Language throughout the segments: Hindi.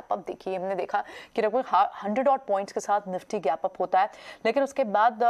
गैप अप देखिए, हमने देखा कि लगभग 100 ऑड पॉइंट्स के साथ निफ्टी गैप अप होता है, लेकिन उसके बाद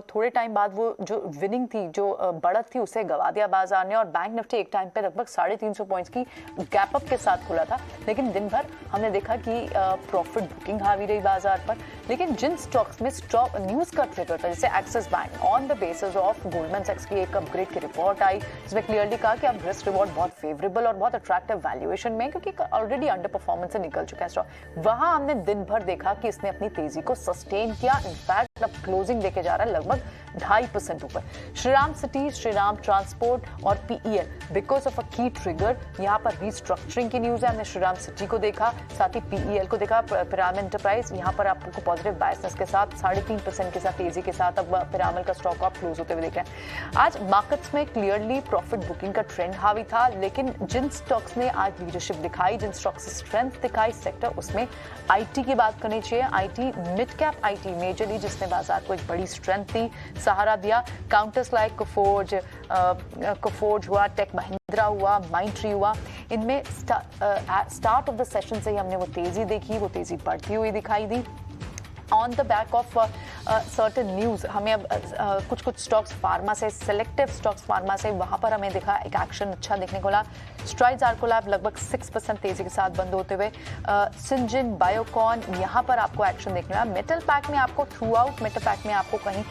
थोड़े टाइम बाद वो जो विनिंग थी, जो बढ़त थी, उसे गवा दिया बाजार ने और बैंक निफ्टी एक टाइम पे लगभग 350 पॉइंट्स की गैप अप के साथ खुला था। लेकिन दिन भर हमने देखा कि प्रॉफिट बुकिंग हावी रही बाजार पर। लेकिन जिन स्टॉक्स में स्टॉक न्यूज का ट्रिगर था, जैसे Axis Bank, on the basis of Goldman सैक्स की एक अपग्रेड की रिपोर्ट आई जिसमें क्लियरली कहा कि अब रिस्क रिवॉर्ड बहुत फेवरेबल और बहुत अट्रैक्टिव वैल्यूएशन में, क्योंकि ऑलरेडी अंडर परफॉर्मेंस से निकल चुका है स्टॉक, वहां हमने दिन भर देखा कि इसने अपनी तेजी को सस्टेन किया। इनफैक्ट अब क्लोजिंग देके जा रहा है लगभग 2.5% ऊपर। श्रीराम सिटी, श्रीराम ट्रांसपोर्ट और पीईएल बिकॉज ऑफ अ की ट्रिगर, यहाँ पर रीस्ट्रक्चरिंग की न्यूज है। हमने श्रीराम सिटी को देखा, साथ ही पीईएल को देखा, पिरामिड एंटरप्राइज, यहाँ पर आपको पॉजिटिव बायसनेस के साथ 3.5% के साथ तेजी के साथ अब पिरामिड का स्टॉक आप क्लोज होते हुए देख रहे हैं। आज मार्केट्स में क्लियरली प्रॉफिट बुकिंग का ट्रेंड हावी था, लेकिन जिन स्टॉक्स ने आज लीडरशिप दिखाई, जिन स्टॉक्स से स्ट्रेंथ दिखाई सेक्टर, उसमें आईटी की बात करनी चाहिए। IT, mid cap IT majorly जिसने बाजार को एक बड़ी स्ट्रेंथ दी, सहारा दिया। काउंटर्स लाइक कोफोर्ज हुआ, टेक महिंद्रा हुआ, माइंडट्री हुआ, इनमें स्टार्ट ऑफ द सेशन से ही हमने वो तेजी देखी, वो तेजी बढ़ती हुई दिखाई दी। On the back of certain news हमें अब कुछ स्टॉक्स फार्मा से, सेलेक्टिव स्टॉक्स फार्मा से, वहाँ पर हमें देखा एक एक्शन अच्छा देखने को मिला। स्ट्राइड्स आर्कोलैब लगभग 6% तेजी के साथ बंद होते हुए। सिंजिन, बायोकॉन, यहाँ पर आपको एक्शन देखने मिला। मेटल पैक में आपको थ्रू आउट मेटल पैक में आपको कहीं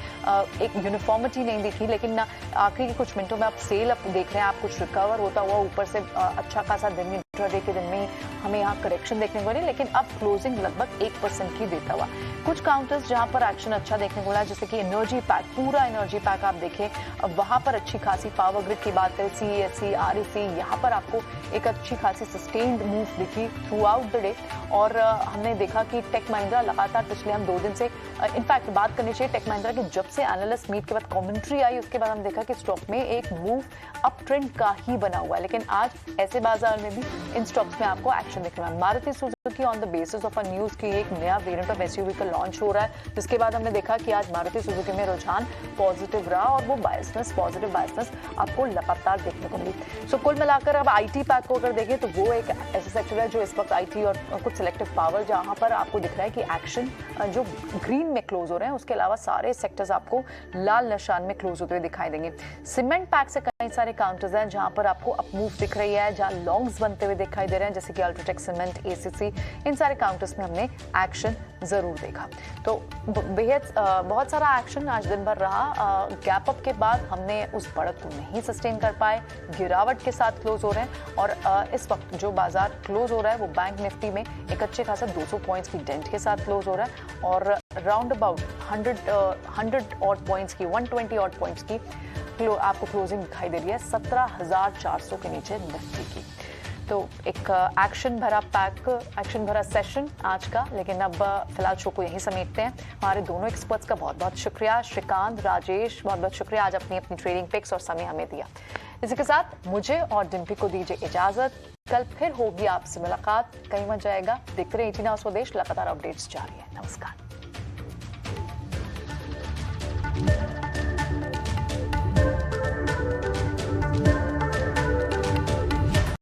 एक यूनिफॉर्मिटी नहीं दिखी, लेकिन आखिरी के कुछ मिनटों में आप सेल अप देख रहे हैं, आप कुछ रिकवर होता हुआ ऊपर से अच्छा खासा दिन में, इंट्राडे के दिन में हमें यहाँ करेक्शन देखने को मिली, लेकिन अब क्लोजिंग लगभग 1% की देता हुआ। कुछ काउंटर्स जहां पर एक्शन अच्छा देखने को मिला, जैसे कि एनर्जी पैक, पूरा एनर्जी पैक आप देखें, अब वहां पर अच्छी खासी पावर ग्रिड की बात करें, सीईएससी, आरईसी, यहाँ पर आपको एक अच्छी खासी सस्टेन्ड मूव दिखी थ्रू आउट द डे। और हमने देखा कि टेक महिंद्रा लगातार पिछले हम 2 दिन से, इनफैक्ट बात करनी चाहिए टेक महिंद्रा की, जब से एनालिस्ट मीट के बाद कमेंट्री आई, उसके बाद हम देखा कि स्टॉक में एक मूव अप ट्रेंड का ही बना हुआ है। लेकिन आज ऐसे बाजार में भी इन स्टॉक्स में आपको एक्शन देखने मिला। Maruti Suzuki on the basis of a news की एक नया वेरिएंट ऑफ एसयूवी का लॉन्च हो रहा है, जिसके बाद हमने देखा कि आज मारुति सुजुकी में रुझान पॉजिटिव रहा और वो पॉजिटिव बायसनेस आपको लगातार देखने को मिली। सो कुल मिलाकर अब आईटी पैक को अगर देखें तो वो एक ऐसा सेक्टर है जो इस वक्त आईटी और कुछ सिलेक्टिव पावर, जहां पर आपको दिख रहा है कि एक्शन जो ग्रीन में क्लोज हो रहे हैं, उसके अलावा सारे सेक्टर्स आपको लाल निशान में क्लोज होते हुए दिखाई देंगे। सीमेंट पैक से कई सारे काउंटर्स हैं जहां पर आपको अप मूव दिख रही है, जहां लॉन्ग्स बनते हुए दिखाई दे रहे हैं, जैसे कि अल्ट्राटेक सीमेंट, एसीसी, इन सारे काउंटर्स में हमने एक्शन जरूर देखा। तो बेहद बहुत सारा एक्शन आज दिन भर रहा। गैप अप के बाद हमने उस बढ़त को नहीं सस्टेन कर पाए, गिरावट के साथ क्लोज हो रहे हैं। और इस वक्त जो बाजार क्लोज हो रहा है वो बैंक निफ्टी में एक अच्छे खासा 200 पॉइंट्स की डेंट के साथ क्लोज हो रहा है और राउंड अबाउट 100 ऑड पॉइंट्स की, 120 ऑड पॉइंट्स की आपको क्लोजिंग दिखाई दे रही है 17,400 के नीचे निफ्टी की। तो एक एक्शन भरा सेशन आज का, लेकिन अब फिलहाल शो को यहीं समेटते हैं। हमारे दोनों एक्सपर्ट्स का बहुत बहुत शुक्रिया, श्रीकांत, राजेश, बहुत बहुत शुक्रिया आज अपनी ट्रेडिंग पिक्स और समय हमें दिया। इसी के साथ मुझे और डिम्पी को दीजिए इजाजत। कल फिर होगी आपसे मुलाकात, कहीं मत जाएगा। देखते रहिए 18 स्वदेश, लगातार अपडेट्स जारी है। नमस्कार।